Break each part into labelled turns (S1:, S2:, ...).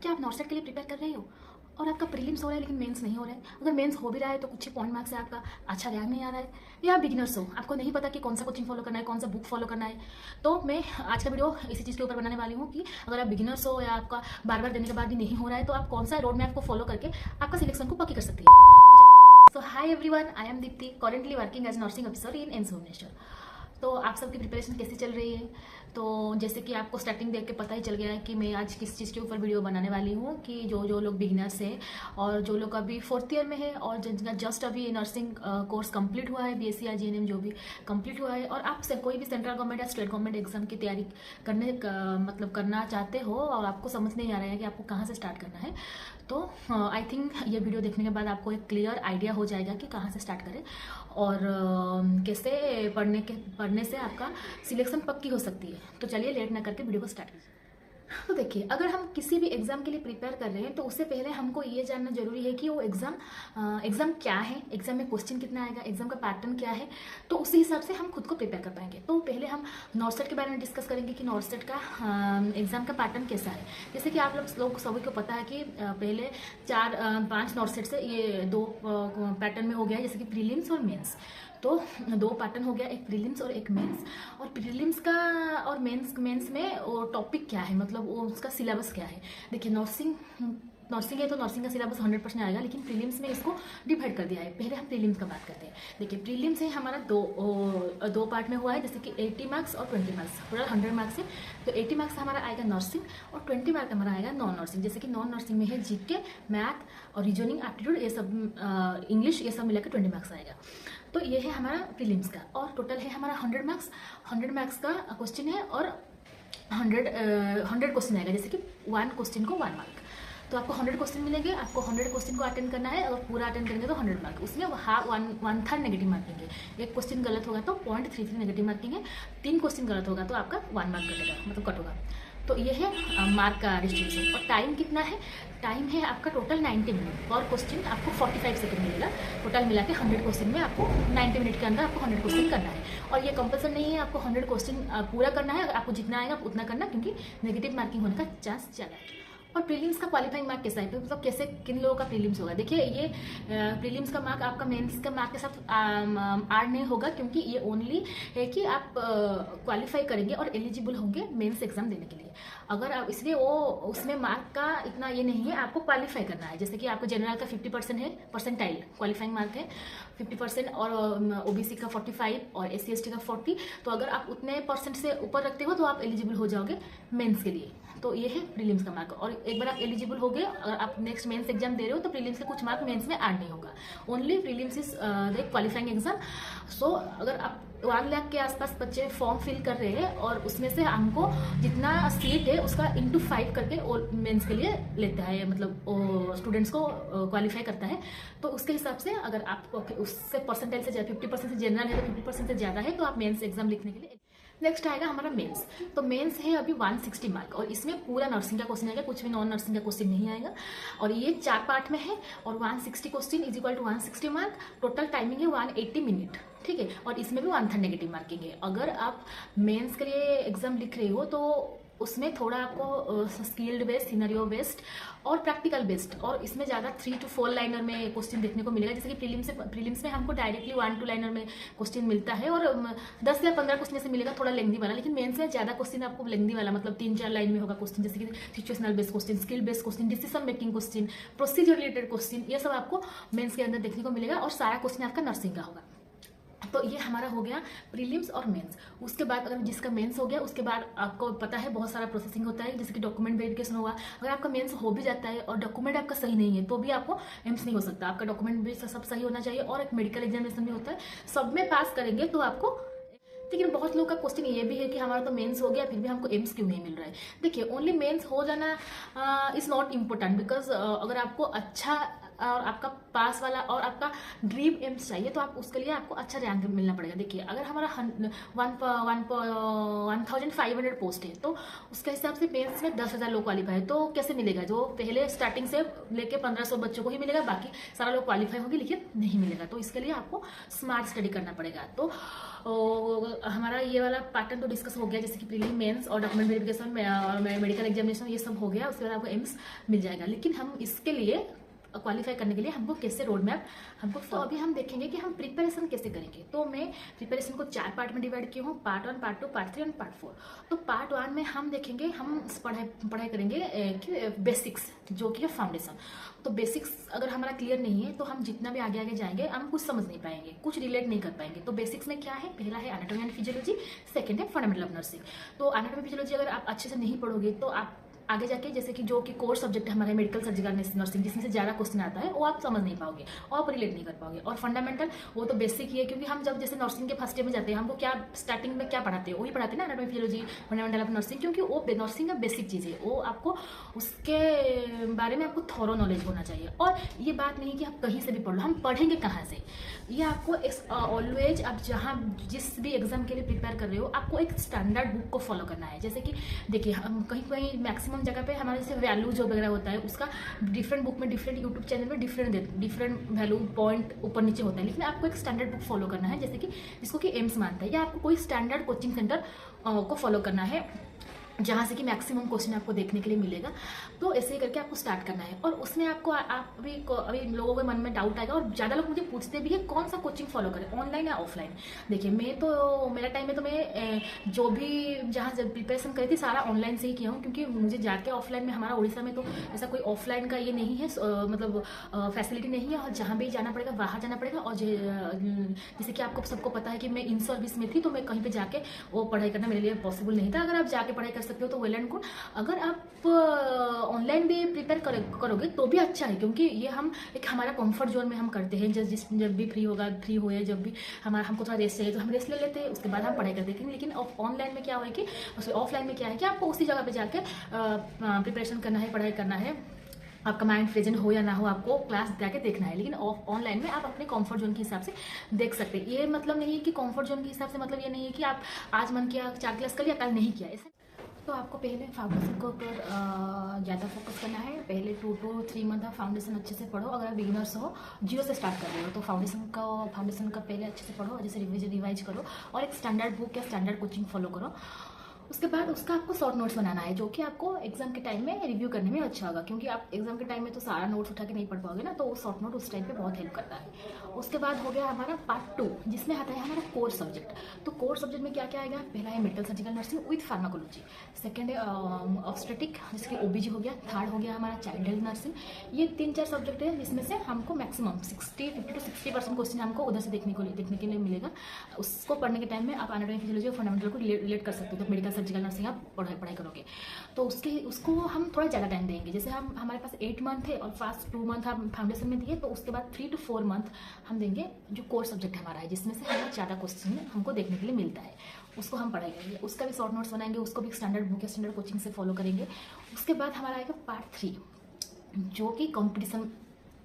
S1: क्या आप नॉर्सेट के लिए प्रिपेयर कर रहे हो और आपका प्रीलिम्स हो रहा है लेकिन मेंस नहीं हो रहा है? अगर मेंस हो भी रहा है तो कुछ ही पॉइंट मार्क्स से आपका अच्छा रैंक नहीं आ रहा है, या आप बिगिनर्स हो, आपको नहीं पता कि कौन सा कोचिंग फॉलो करना है, कौन सा बुक फॉलो करना है, तो मैं आज का वीडियो इसी चीज़ के ऊपर बनाने वाली हूँ कि अगर आप बिगिनर्स हो या आपका बार बार देने के बाद भी नहीं हो रहा है तो आप कौन सा रोड मैप को फॉलो करके आपका सिलेक्शन को पक्की कर सकती है। So hi everyone, I am Deepti, currently working as nursing officer in AIIMS Bhubaneswar. तो आप सबकी प्रिपरेशन कैसी चल रही है? तो जैसे कि आपको स्टार्टिंग देख के पता ही चल गया है कि मैं आज किस चीज़ के ऊपर वीडियो बनाने वाली हूँ, कि जो जो लोग बिगिनर्स हैं और जो लोग अभी 4th ईयर में है और जिनका जस्ट अभी नर्सिंग कोर्स कंप्लीट हुआ है, बीएससी या जीएनएम जो भी कंप्लीट हुआ है, और आप से कोई भी सेंट्रल गवर्नमेंट या स्टेट गवर्नमेंट एग्जाम की तैयारी मतलब करना चाहते हो और आपको समझ नहीं आ रहा है कि आपको कहाँ से स्टार्ट करना है, तो आई थिंक ये वीडियो देखने के बाद आपको एक क्लियर आइडिया हो जाएगा कि कहाँ से स्टार्ट करें और कैसे पढ़ने से आपका सिलेक्शन पक्की हो सकती है। तो चलिए लेट ना करके वीडियो को स्टार्ट कीजिए। तो देखिए, अगर हम किसी भी एग्ज़ाम के लिए प्रिपेयर कर रहे हैं तो उससे पहले हमको ये जानना जरूरी है कि वो एग्ज़ाम क्या है, एग्ज़ाम में क्वेश्चन कितना आएगा, एग्ज़ाम का पैटर्न क्या है, तो उसी हिसाब से हम खुद को प्रिपेयर कर पाएंगे। तो पहले हम नॉर्सेट के बारे में डिस्कस करेंगे कि नॉर्सेट का एग्ज़ाम का पैटर्न कैसा है। जैसे कि आप लोग सभी को पता है कि पहले 4-5 नॉर्सेट से ये 2 पैटर्न में हो गया है, जैसे कि प्रीलिम्स और मेंस। तो 2 पैटर्न हो गया, एक प्रीलिम्स और एक मेंस। और प्रीलिम्स का और मेंस में वो टॉपिक क्या है, मतलब वो उसका सिलेबस क्या है। देखिए, नर्सिंग है तो नर्सिंग का सिलेबस 100% आएगा, लेकिन प्रीलिम्स में इसको डिवाइड कर दिया है। पहले हम प्रीलिम्स का बात करते हैं। देखिए, प्रीलिम्स है हमारा दो पार्ट में हुआ है, जैसे कि 80 मार्क्स और 20 मार्क्स, टोटल 100 मार्क्स है। तो 80 मार्क्स हमारा आएगा नर्सिंग और 20 मार्क्स हमारा आएगा नॉन नर्सिंग। जैसे कि नॉन नर्सिंग में है जीके, मैथ और रीजनिंग, एप्टीट्यूड, ये सब, इंग्लिश, ये सब मिलाकर 20 मार्क्स आएगा। तो ये है हमारा प्रीलिम्स का, और टोटल है हमारा 100 मार्क्स। 100 मार्क्स का क्वेश्चन है और 100 क्वेश्चन आएगा, जैसे कि 1 क्वेश्चन को 1 मार्क। तो आपको 100 क्वेश्चन मिलेंगे, आपको 100 क्वेश्चन को अटेंड करना है। अगर पूरा अटेंड करेंगे तो 100 मार्क, उसमें वन थर्ड नेगेटिव मार्किंग है। एक क्वेश्चन गलत होगा तो 0.33 नेगेटिव मार्किंग है। 3 क्वेश्चन गलत होगा तो आपका 1 मार्क कटेगा, मतलब कट होगा। तो ये है मार्क का डिस्ट्रीब्यूशन। और टाइम कितना है? टाइम है आपका टोटल 90 मिनट, और क्वेश्चन आपको 45 सेकंड मिलेगा। टोटल मिला के 100 क्वेश्चन में आपको 90 मिनट के अंदर आपको 100 क्वेश्चन करना है। और ये कंपल्सरी नहीं है आपको 100 क्वेश्चन पूरा करना है, आपको जितना आएगा उतना करना, क्योंकि नेगेटिव मार्किंग होने का चांस ज़्यादा है। और प्रीलिम्स का क्वालिफाइंग मार्क कैसा है, मतलब कैसे किन लोगों का प्रीलिम्स होगा। देखिए, ये प्रीलिम्स का मार्क आपका मेंस का मार्क के साथ ऐड नहीं होगा, क्योंकि ये ओनली है कि आप क्वालिफाई करेंगे और एलिजिबल होंगे मेंस एग्जाम देने के लिए। अगर आप, इसलिए वो उसमें मार्क का इतना ये नहीं है, आपको क्वालिफाई करना है। जैसे कि आपको जनरल का 50% है, परसेंटाइल क्वालिफाइंग मार्क है 50%, और ओबीसी का 45 और SC ST का 40। तो अगर आप उतने परसेंट से ऊपर रखते हो तो आप एलिजिबल हो जाओगे मेंस के लिए। तो ये है प्रीलिम्स का मार्क। और एक बार आप एलिजिबल हो गए, अगर आप नेक्स्ट मेंस एग्जाम दे रहे हो तो प्रीलिम्स के कुछ मार्क मेंस में ऐड नहीं होगा। Only prelims is the qualifying exam. So अगर आप 1 लाख के आसपास बच्चे फॉर्म फिल कर रहे हैं और उसमें से हमको जितना सीट है उसका इंटू 5 करके मेंस के लिए लेता है, मतलब स्टूडेंट्स को क्वालिफाई करता है। तो उसके हिसाब से अगर आप उससे परसेंटेज से 50% से जनरल है तो 50% से ज़्यादा है तो आप मेंस एग्जाम लिखने के लिए। नेक्स्ट आएगा हमारा मेंस। तो मेंस है अभी 160 मार्क, और इसमें पूरा नर्सिंग का क्वेश्चन आएगा, कुछ भी नॉन नर्सिंग का क्वेश्चन नहीं आएगा। और ये 4 पार्ट में है, और 160 question is equal to 160 mark. Total timing है 180 मिनट, ठीक है। और इसमें भी 1 थर्ड नेगेटिव मार्किंग है। अगर आप मेंस के लिए एग्जाम लिख रहे हो तो उसमें थोड़ा आपको स्किल्ड बेस्ड, सिनेरियो बेस्ड और प्रैक्टिकल बेस्ड, और इसमें ज़्यादा 3 to 4 लाइनर में क्वेश्चन देखने को मिलेगा। जैसे कि प्रीलिम्स में हमको डायरेक्टली 1-2 लाइनर में क्वेश्चन मिलता है, और 10 या 15 क्वेश्चन से मिलेगा थोड़ा लेंदी वाला। लेकिन मेंस में ज़्यादा क्वेश्चन आपको लेंदी वाला, मतलब 3-4 लाइन में होगा क्वेश्चन, जैसे कि situational based question, skill based question, decision making question, procedure related question, ये सब आपको मेंस के अंदर देखने को मिलेगा। और सारा क्वेश्चन आपका नर्सिंग का होगा। तो ये हमारा हो गया प्रीलिम्स और मेंस। उसके बाद अगर जिसका मेंस हो गया, उसके बाद आपको पता है बहुत सारा प्रोसेसिंग होता है, जैसे कि डॉक्यूमेंट वेरिफिकेशन होगा। अगर आपका मेंस हो भी जाता है और डॉक्यूमेंट आपका सही नहीं है तो भी आपको एम्स नहीं हो सकता। आपका डॉक्यूमेंट भी सब सही होना चाहिए, और एक मेडिकल एग्जामिनेशन भी होता है, सब में पास करेंगे तो आपको। लेकिन बहुत लोगों का क्वेश्चन ये भी है कि हमारा तो मेंस हो गया फिर भी हमको एम्स क्यों नहीं मिल रहा है। देखिए, ओनली मेंस हो जाना इज़ नॉट इम्पोर्टेंट, बिकॉज अगर आपको अच्छा और आपका पास वाला और आपका ड्रीम एम्स चाहिए, तो आप उसके लिए आपको अच्छा रैंक मिलना पड़ेगा। देखिए अगर हमारा 1500 पोस्ट है तो उसके हिसाब से मेंस में 10,000 लोग क्वालिफाई है, तो कैसे मिलेगा? जो पहले स्टार्टिंग से लेके 1500 बच्चों को ही मिलेगा, बाकी सारा लोग क्वालिफाई होंगे लेकिन नहीं मिलेगा। तो इसके लिए आपको स्मार्ट स्टडी करना पड़ेगा। तो हमारा ये वाला पैटर्न तो डिस्कस हो गया, जैसे कि प्रीलिम, मेंस और डॉक्यूमेंट वेरिफिकेशन, मेडिकल एग्जामिनेशन, ये सब हो गया। उसके बाद आपको एम्स मिल जाएगा। लेकिन हम इसके लिए क्वालिफाई करने के लिए हमको कैसे रोड मैप हमको, तो अभी हम देखेंगे कि हम प्रिपरेशन कैसे करेंगे। तो मैं प्रिपरेशन को 4 पार्ट में डिवाइड की हूँ, पार्ट 1, पार्ट 2, पार्ट 3 और पार्ट 4। तो पार्ट 1 में हम देखेंगे, हम पढ़ाई करेंगे कि बेसिक्स, जो कि है फाउंडेशन। तो बेसिक्स अगर हमारा क्लियर नहीं है तो हम जितना भी आगे आगे जाएंगे हम कुछ समझ नहीं पाएंगे, कुछ रिलेट नहीं कर पाएंगे। तो बेसिक्स में क्या है? पहला है एनाटॉमी एंड फिजियोलॉजी, सेकंड है फंडामेंटल ऑफ नर्सिंग। तो एनाटॉमी फिजियोलॉजी अगर आप अच्छे से नहीं पढ़ोगे तो आप आगे जाके, जैसे कि जो कि कोर सब्जेक्ट है हमारे मेडिकल सर्जिकल नर्सिंग, जिसमें से ज़्यादा क्वेश्चन आता है, वो आप समझ नहीं पाओगे और आप रिलेट नहीं कर पाओगे। और फंडामेंटल वो तो बेसिक ही है, क्योंकि हम जब जैसे नर्सिंग के फर्स्ट ईयर में जाते हैं, हमको क्या स्टार्टिंग में क्या पढ़ाते हैं? वही पढ़ाते हैं ना, anatomy physiology, fundamental of nursing, क्योंकि वो नर्सिंग का बेसिक चीज़ है। वो आपको उसके बारे में आपको थॉरो नॉलेज होना चाहिए। और ये बात नहीं कि आप कहीं से भी पढ़ लो, हम पढ़ेंगे कहाँ से? ये आपको ऑलवेज आप जहाँ जिस भी एग्जाम के लिए प्रिपेयर कर रहे हो, आपको एक स्टैंडर्ड बुक को फॉलो करना है। जैसे कि देखिए हम कहीं कहीं मैक्सिमम जगह पे हमारे जैसे वैल्यू जो वगैरह होता है, उसका डिफरेंट बुक में, डिफरेंट यूट्यूब चैनल में डिफरेंट वैल्यू पॉइंट ऊपर नीचे होता है। लेकिन आपको एक स्टैंडर्ड बुक फॉलो करना है, जैसे कि जिसको कि एम्स मानता है, या आपको कोई स्टैंडर्ड कोचिंग सेंटर को फॉलो करना है, जहाँ से कि मैक्सिमम क्वेश्चन आपको देखने के लिए मिलेगा। तो ऐसे ही करके आपको स्टार्ट करना है। और उसमें आपको अभी लोगों के मन में डाउट आएगा, और ज़्यादा लोग मुझे पूछते भी है कौन सा कोचिंग फॉलो करें, ऑनलाइन या ऑफलाइन। देखिए मेरा टाइम में तो मैं जो भी जहाँ प्रिपरेशन करी थी सारा ऑनलाइन से ही किया हूँ, क्योंकि मुझे जाके ऑफलाइन में, हमारा उड़ीसा में तो ऐसा कोई ऑफलाइन का ये नहीं है, मतलब फैसिलिटी नहीं है। और जहाँ भी जाना पड़ेगा वहाँ जाना पड़ेगा। और जैसे कि आपको सबको पता है कि मैं इन सर्विस में थी, तो मैं कहीं पर जाके वो पढ़ाई करना मेरे लिए पॉसिबल नहीं था। अगर आप जाके पढ़ाई कर सकते हो तो वेल एंड गुड। अगर आप ऑनलाइन भी प्रिपेयर करोगे तो भी अच्छा है, क्योंकि ये हम एक हमारा कंफर्ट जोन में हम करते हैं। जब भी फ्री हो या जब भी हमको थोड़ा रेस्ट चाहिए तो हम रेस्ट ले लेते हैं, उसके बाद हम पढ़ाई करते हैं। लेकिन ऑनलाइन में क्या है कि ऑफलाइन में क्या है कि आपको उसी जगह पे जाके प्रिपरेशन करना है, पढ़ाई करना है। आपका माइंड प्रेजेंट हो या ना हो, आपको क्लास जाके देखना है। लेकिन ऑनलाइन में आप अपने कंफर्ट जोन के हिसाब से देख सकते हैं। ये मतलब नहीं है कि कंफर्ट जोन के हिसाब से मतलब ये नहीं है कि आप आज मन किया 4 क्लास कर लिया, कल नहीं किया। ऐसा तो आपको पहले फाउंडेशन के ऊपर ज़्यादा फोकस करना है। पहले 2 to 3 मंथ आप फाउंडेशन अच्छे से पढ़ो। अगर बिगिनर्स हो, जीरो से स्टार्ट कर रहे हो, तो फाउंडेशन का पहले अच्छे से पढ़ो, जैसे रिवाइज करो और एक स्टैंडर्ड बुक या स्टैंडर्ड कोचिंग फॉलो करो। उसके बाद उसका आपको शॉर्ट नोट्स बनाना है, जो कि आपको एग्जाम के टाइम में रिव्यू करने में अच्छा होगा, क्योंकि आप एग्जाम के टाइम में तो सारा नोट्स उठा के नहीं पढ़ पाओगे ना, तो वो शॉर्ट नोट उस टाइम पे बहुत हेल्प करता है। उसके बाद हो गया हमारा पार्ट 2, जिसमें आता है हमारा कोर सब्जेक्ट। तो कोर सब्जेक्ट में क्या क्या आएगा? पहला है medical surgical nursing with pharmacology, second है ऑब्स्टेटिक, जिसके ओबीजी हो गया, थर्ड हो गया हमारा चाइल्ड हेल्थ नर्सिंग। ये 3-4 सब्जेक्ट है, जिसमें से हमको मैक्सिमम 50 to 60% क्वेश्चन हमको उधर से देखने के लिए मिलेगा। उसको पढ़ने के टाइम में आप एनाटॉमी फिजियोलॉजी और फंडामेंटल को रिलेट कर सकते हो। तो मेडिकल सर्जिकल नर्सिंग आप पढ़ाई करोगे तो उसको हम थोड़ा ज़्यादा टाइम देंगे। जैसे हमारे पास 8 मंथ है और फर्स्ट 2 मंथ हम फाउंडेशन में दिए, तो उसके बाद 3 to 4 मंथ हम देंगे जो कोर सब्जेक्ट हमारा है, जिसमें से हमें ज़्यादा क्वेश्चन हमको देखने के लिए मिलता है। उसको हम पढ़ाई करेंगे, उसका भी शॉर्ट नोट्स बनाएंगे, उसको भी स्टैंडर्ड बुक या स्टैंडर्ड कोचिंग से फॉलो करेंगे। उसके बाद हमारा आएगा पार्ट 3, जो कि कॉम्पिटिशन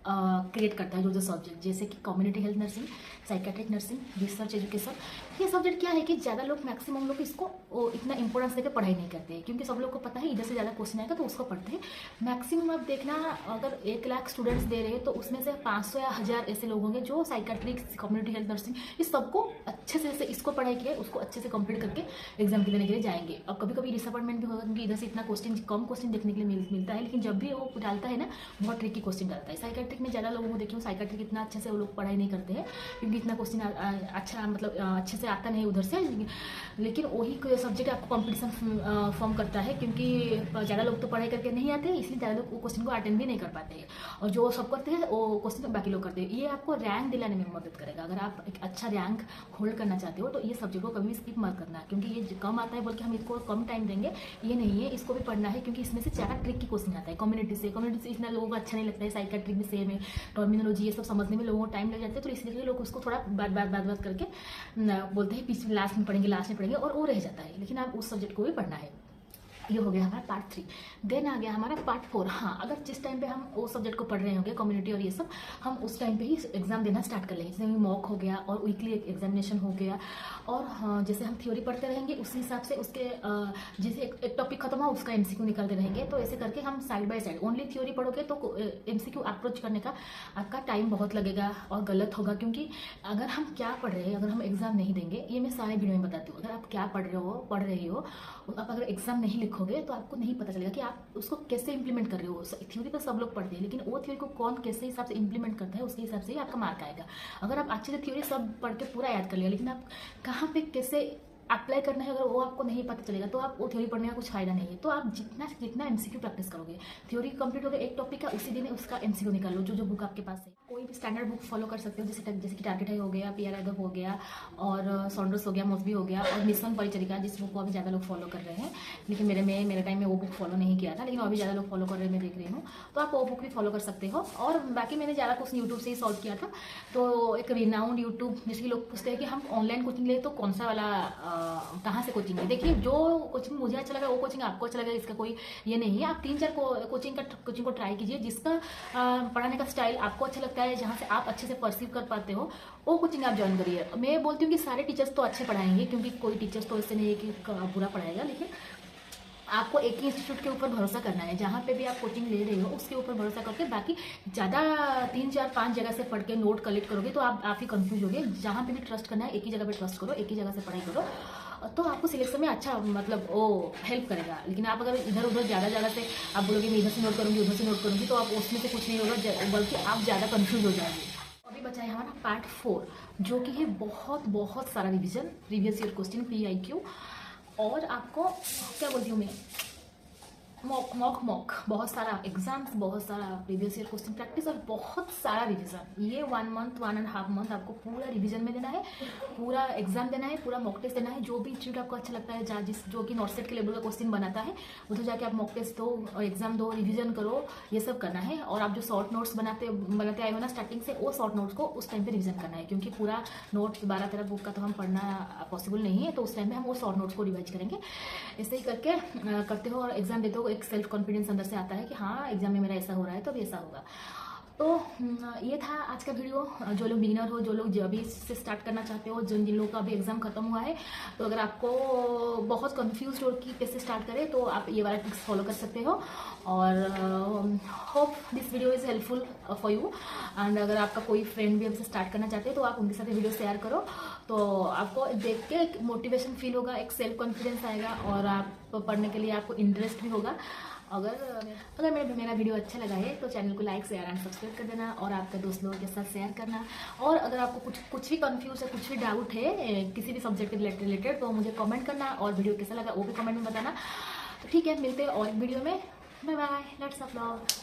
S1: क्रिएट करता है। जो सब्जेक्ट जैसे कि community health nursing, psychiatric nursing, research education, ये सब्जेक्ट क्या है कि ज़्यादा लोग मैक्सिमम लोग इसको इतना इंपॉर्टेंस देकर पढ़ाई नहीं करते हैं, क्योंकि सब लोग को पता है इधर से ज़्यादा क्वेश्चन आएगा तो उसको पढ़ते हैं। मैक्सिमम आप देखना, अगर 1 लाख स्टूडेंट्स दे रहे हैं तो उसमें से 500 या 1000 ऐसे लोग होंगे जो साइकेट्रिक, कम्युनिटी हेल्थ नर्सिंग, इस सबको अच्छे से इसको पढ़ाई किया है, उसको अच्छे से कंप्लीट करके एग्जाम देने के लिए जाएंगे। और कभी कभी डिसअपॉइंटमेंट भी होगा, क्योंकि इधर से इतना कम क्वेश्चन देखने के लिए मिलता है। लेकिन जब भी वो डालता है ना, बहुत ट्रिकी क्वेश्चन डालता है। साइकेट्रिक में ज़्यादा लोगों को देखिए, साइकेट्रिक इतना अच्छे से वो लोग पढ़ाई नहीं करते हैं, क्योंकि इतना क्वेश्चन अच्छा मतलब अच्छे से आता नहीं उधर से। लेकिन वही सब्जेक्ट आपको कंपटीशन फॉर्म करता है, क्योंकि ज़्यादा लोग तो पढ़ाई करके नहीं आते हैं, इसलिए ज़्यादा लोग वो क्वेश्चन को अटेंड भी नहीं कर पाते हैं। और जो सब करते हैं वो क्वेश्चन बाकी लोग करते हैं। ये आपको रैंक दिलाने में मदद करेगा। अगर आप एक अच्छा रैंक होल्ड करना चाहते हो तो ये सब्जेक्ट को कभी भी स्किप मत करना, क्योंकि ये कम आता है बोल के हम इसको कम टाइम देंगे, ये नहीं है। इसको भी पढ़ना है, क्योंकि इसमें से ज़्यादा ट्रिक की क्वेश्चन आता है। कम्युनिटी से इतना लोगों को अच्छा नहीं लगता है। साइकेट्रिक भी सेम है, टर्मिनोलॉजी ये सब समझने में लोगों को टाइम लग जाता है, तो इसलिए लोग उसको थोड़ा बात करके बोलते हैं पीछे लास्ट में पढ़ेंगे और वो रह जाता है। लेकिन आप उस सब्जेक्ट को भी पढ़ना है। ये हो गया हमारा पार्ट 3। देन आ गया हमारा पार्ट 4। हाँ, अगर जिस टाइम पे हम वो सब्जेक्ट को पढ़ रहे होंगे, कम्युनिटी और ये सब, हम उस टाइम पे ही एग्जाम देना स्टार्ट कर लेंगे। जैसे मॉक हो गया और वीकली एग्जामिनेशन हो गया, और हाँ, जैसे हम थ्योरी पढ़ते रहेंगे उसी हिसाब से उसके जैसे एक टॉपिक खत्म हुआ उसका एमसीक्यू निकालते रहेंगे। तो ऐसे करके हम side by side, only theory पढ़ोगे तो एमसीक्यू अप्रोच करने का आपका टाइम बहुत लगेगा और गलत होगा। क्योंकि अगर हम क्या पढ़ रहे हैं, अगर हम एग्जाम नहीं देंगे, ये मैं सारे वीडियो में बताती हूँ, अगर आप क्या पढ़ रही हो, आप अगर एग्जाम नहीं लिखोगे तो आपको नहीं पता चलेगा कि आप उसको कैसे इंप्लीमेंट कर रहे हो। थ्योरी तो सब लोग पढ़ते हैं, लेकिन वो थ्योरी को कौन कैसे हिसाब से इंप्लीमेंट करता है उसके हिसाब से ही आपका मार्क आएगा। अगर आप अच्छे से थ्योरी सब पढ़ के पूरा याद कर लिया, लेकिन आप कहाँ पे कैसे अप्लाई करना है अगर वो आपको नहीं पता चलेगा, तो आप वो थ्योरी पढ़ने का कुछ फायदा नहीं है। तो आप जितना जितना एमसीक्यू प्रैक्टिस करोगे, थ्योरी कंप्लीट हो गया एक टॉपिक का, उसी दिन उसका एमसीक्यू निकाल लो, जो बुक आपके पास है। कोई भी स्टैंडर्ड बुक फॉलो कर सकते हो, जैसे कि टारगेट है हो गया, पीआर आदब हो गया, और सॉन्डर्स हो गया, मॉसबी हो गया, और मिशन परिचरिका, जिस बुक को अभी ज़्यादा लोग फॉलो कर रहे हैं। लेकिन मेरे टाइम में वो बुक फॉलो नहीं किया था, लेकिन अभी ज़्यादा लोग फॉलो कर रहे हैं, मैं देख रही हूँ। तो आप वो बुक भी फॉलो कर सकते हो। और बाकी मैंने ज़्यादा कुछ यूट्यूब से ही सॉल्व किया था। तो एक रिनाउंड यूट्यूब, जैसे कि लोग पूछते हैं कि हम ऑनलाइन कोचिंग ले तो कौन सा वाला कहाँ से कोचिंग है। देखिए, जो कोचिंग मुझे अच्छा लगा वो कोचिंग आपको अच्छा लगेगा, इसका कोई ये नहीं है। आप 3-4 कोचिंग को ट्राई कीजिए, जिसका पढ़ाने का स्टाइल आपको अच्छा लगता है, जहाँ से आप अच्छे से परसीव कर पाते हो, वो कोचिंग आप ज्वाइन करिए। मैं बोलती हूँ कि सारे टीचर्स तो अच्छे पढ़ाएंगे, क्योंकि कोई टीचर्स तो ऐसे नहीं है कि बुरा पढ़ाएगा, लेकिन आपको एक ही इंस्टीट्यूट के ऊपर भरोसा करना है। जहाँ पे भी आप कोचिंग ले रहे हो उसके ऊपर भरोसा करके, बाकी ज़्यादा 3-4-5 जगह से पढ़ के नोट कलेक्ट करोगे तो आप ही कंफ्यूज होगे। जहाँ पे भी ट्रस्ट करना है, एक ही जगह पे ट्रस्ट करो, एक ही जगह से पढ़ाई करो, तो आपको सिलेक्शन में अच्छा मतलब वो हेल्प करेगा। लेकिन आप अगर इधर उधर ज़्यादा जगह से आप बोलोगे मैं इधर से नोट करूँगी उधर से नोट करूँगी, तो आप उसमें से कुछ नहीं होगा, बल्कि आप ज़्यादा कन्फ्यूज हो जाएंगे। अभी बचा है हमारा पार्ट 4, जो कि है बहुत सारा revision, previous year question, PIQ, और आपको क्या बोलती हूँ मैं, मॉक बहुत सारा एग्जाम्स, बहुत सारा प्रीवियस ईयर क्वेश्चन प्रैक्टिस, और बहुत सारा रिवीजन। ये 1 मंथ 1.5 मंथ आपको पूरा रिवीजन में देना है, पूरा एग्जाम देना है, पूरा मॉक टेस्ट देना है। जो भी इंस्टीट्यूट आपको अच्छा लगता है, जो कि नॉट सेट के लेवल का क्वेश्चन बनाता है, उधर जाके आप मॉक टेस्ट दो और एग्जाम दो, रिविजन करो, ये सब करना है। और आप जो शॉर्ट नोट्स बनाते आए हो ना स्टार्टिंग से, वो शॉर्ट नोट्स को उस टाइम पे रिविजन करना है, क्योंकि पूरा नोट्स 12-13 बुक का तो हम पढ़ना पॉसिबल नहीं है। तो उस टाइम पे हम वो शॉर्ट नोट्स को रिवाइज करेंगे। ऐसे ही करके करते हो और एग्जाम देते हो, एक सेल्फ कॉन्फिडेंस अंदर से आता है कि हाँ एग्जाम में मेरा ऐसा हो रहा है तो अभी ऐसा होगा। तो ये था आज का वीडियो। जो लोग बिगिनर हो, जो लोग अभी से स्टार्ट करना चाहते हो, जिन लोगों का अभी एग्जाम खत्म हुआ है, तो अगर आपको बहुत कंफ्यूज हो कि कैसे स्टार्ट करें, तो आप ये वाला ट्रिक्स फॉलो कर सकते हो। और hope this video is helpful for you. And अगर आपका कोई फ्रेंड भी हमसे स्टार्ट करना चाहते हो, तो आप उनके साथ वीडियो शेयर करो, तो आपको देख के एक मोटिवेशन फील होगा, एक सेल्फ कॉन्फिडेंस आएगा, और आप पढ़ने के लिए आपको इंटरेस्ट भी होगा। अगर मेरा वीडियो अच्छा लगा है तो चैनल को लाइक शेयर एंड सब्सक्राइब कर देना, और आपके दोस्त लोगों के साथ शेयर करना। और अगर आपको कुछ भी कंफ्यूज है, कुछ भी डाउट है किसी भी सब्जेक्ट के रिलेटेड, तो मुझे कमेंट करना, और वीडियो कैसा लगा वो भी कमेंट में बताना। तो ठीक है, मिलते हैं और एक वीडियो में। Bye bye, let's upload.